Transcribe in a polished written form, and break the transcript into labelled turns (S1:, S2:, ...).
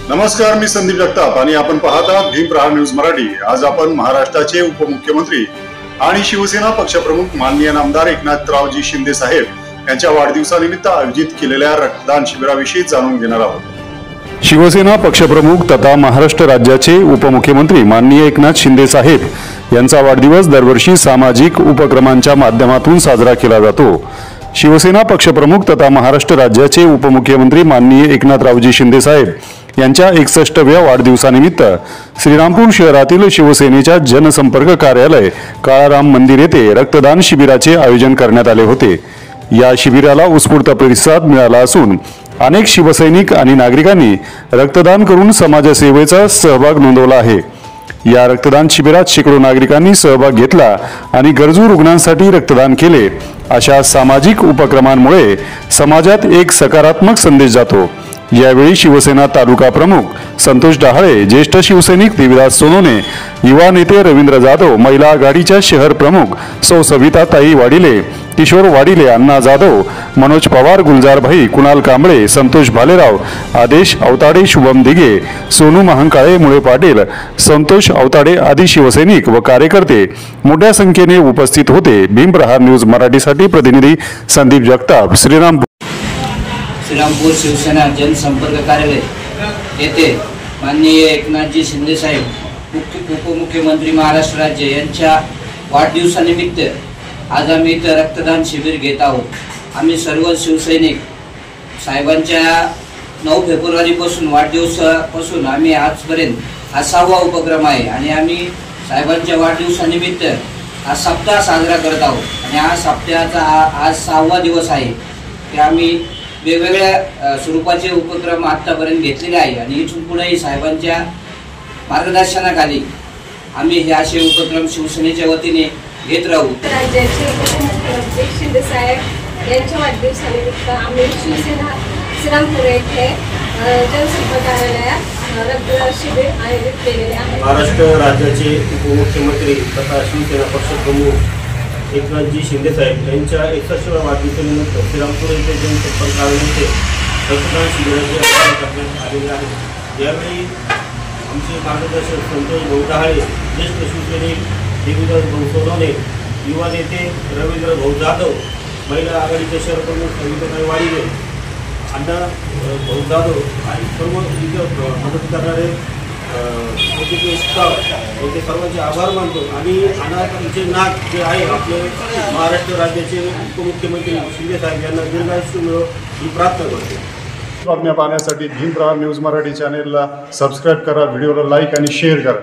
S1: नमस्कार, मी संदीप जगताप आणि आपण पाहत आहात भीम प्रहार न्यूज मराठी। आज आपण महाराष्ट्राचे उपमुख्यमंत्री आणि शिवसेना पक्षप्रमुख माननीय नामदार एकनाथरावजी शिंदे साहेब यांच्या वाढदिवसानिमित्त आयोजित केलेल्या रक्तदान शिबिराविषयी जाणून घेणार आहोत।
S2: शिवसेना पक्षप्रमुख तथा महाराष्ट्र राज्याचे उपमुख्यमंत्री माननीय एकनाथ शिंदे साहेब यांचा वाढदिवस दरवर्षी सामाजिक उपक्रमांच्या माध्यमातून साजरा केला जातो। शिवसेना पक्षप्रमुख तथा महाराष्ट्र राज्याचे उपमुख्यमंत्री माननीय एकनाथरावजी शिंदे साहेब यांच्या 61व्या वाढदिवसानिमित्त श्रीरामपूर शहरातील शिवसेनेच्या जनसंपर्क कार्यालय काळाराम मंदिर येथे रक्तदान शिबिराचे आयोजन करण्यात आले होते। या शिबिराला उत्स्फूर्त प्रतिसाद मिळाला असून अनेक शिवसैनिक आणि नागरिकांनी रक्तदान करून समाजसेवेचा सहभाग नोंदवला आहे। या रक्तदान शिबिरात शेकडो नागरिकांनी सहभाग घेतला आणि गरजू रुग्णांसाठी रक्तदान केले। अशा सामाजिक उपक्रमांमुळे समाजात एक सकारात्मक संदेश जातो। यावेळी शिवसेना तालुका प्रमुख संतोष डहाळे, ज्येष्ठ शिवसैनिक देवीदास सोनवणे, युवा नेते रवींद्र जाधव, महिला आघाडीच्या शहर प्रमुख सौ सविताताई वाडिले, किशोर वाडिले, अण्णा जाधव, मनोज पवार, गुलजार भाई, कुणाल कांबळे, संतोष भालेराव, आदेश अवताडे, शुभम दिगे, सोनू महांकाळे, मुळे पाटील, संतोष अवताडे आदी शिवसैनिक व कार्यकर्ते मोठ्या संख्येने उपस्थित होते। भीम प्रहार न्यूज मराठीसाठी प्रतिनिधी संदीप जगताप, श्रीरामपूर
S3: शिवसेना जनसंपर्क कार्यालय येथे माननीय एकनाथजी शिंदे साहेब उपमुख्यमंत्री महाराष्ट्र राज्य यांच्या वाढदिवसानिमित्त आज आम्ही इथं रक्तदान शिबिर घेत आहोत। आम्ही सर्व शिवसैनिक साहेबांच्या 9 फेब्रुवारीपासून वाढदिवसापासून आम्ही आजपर्यंत हा 6वा उपक्रम आहे आणि आम्ही साहेबांच्या वाढदिवसानिमित्त हा सप्ताह साजरा करत आहोत आणि हा सप्ताहाचा आज 6वा दिवस आहे की आम्ही वेगवेगळ्या स्वरूपाचे उपक्रम आतापर्यंत घेतलेले आहे आणि इथून पुढेही साहेबांच्या मार्गदर्शनाखाली आम्ही हे असे उपक्रम शिवसेनेच्या वतीने घेत राहू।
S4: राज्याचे उपमुख्यमंत्री शिंदे साहेब यांच्या वाढदिवसानिमित्त आम्ही शिवसेना श्रीरामपूर येथे जनसंपर्क कार्यालयात रक्तदान शिबिर आयोजित केलेले आहे।
S5: महाराष्ट्र राज्याचे उपमुख्यमंत्री तथा शिवसेना पक्षप्रमुख एकनाथजी शिंदे साहेब यांच्या 61व्या वाढदिवसानिमित्त श्रीरामपूर येथे जनसंपर्क कार्यालयाचे रक्तदान शिबिराचे आयोजन करण्यात आलेले आहे। यावेळी आमचे मार्गदर्शक संतोष डहाळे, ज्येष्ठ शिवसैनिक देवीदास सोनवणे, युवा नेते रवींद्र जाधव, महिला आघाडीचे शहर प्रमुख सविताताई वाडिले, अण्णा जाधव आणि सर्व इतर मदत करणारे ते सर्वांचे आभार मानतो आणि अनाथांचे नाथ जे आहे आपले महाराष्ट्र राज्याचे उपमुख्यमंत्री शिंदे साहेब यांना दीर्घायुष्य मिळो ही प्रार्थना करतो।
S1: बातम्या पाहण्यासाठी भीम प्रहार न्यूज मराठी चॅनेलला सबस्क्राईब करा, व्हिडिओला लाईक आणि शेअर करा।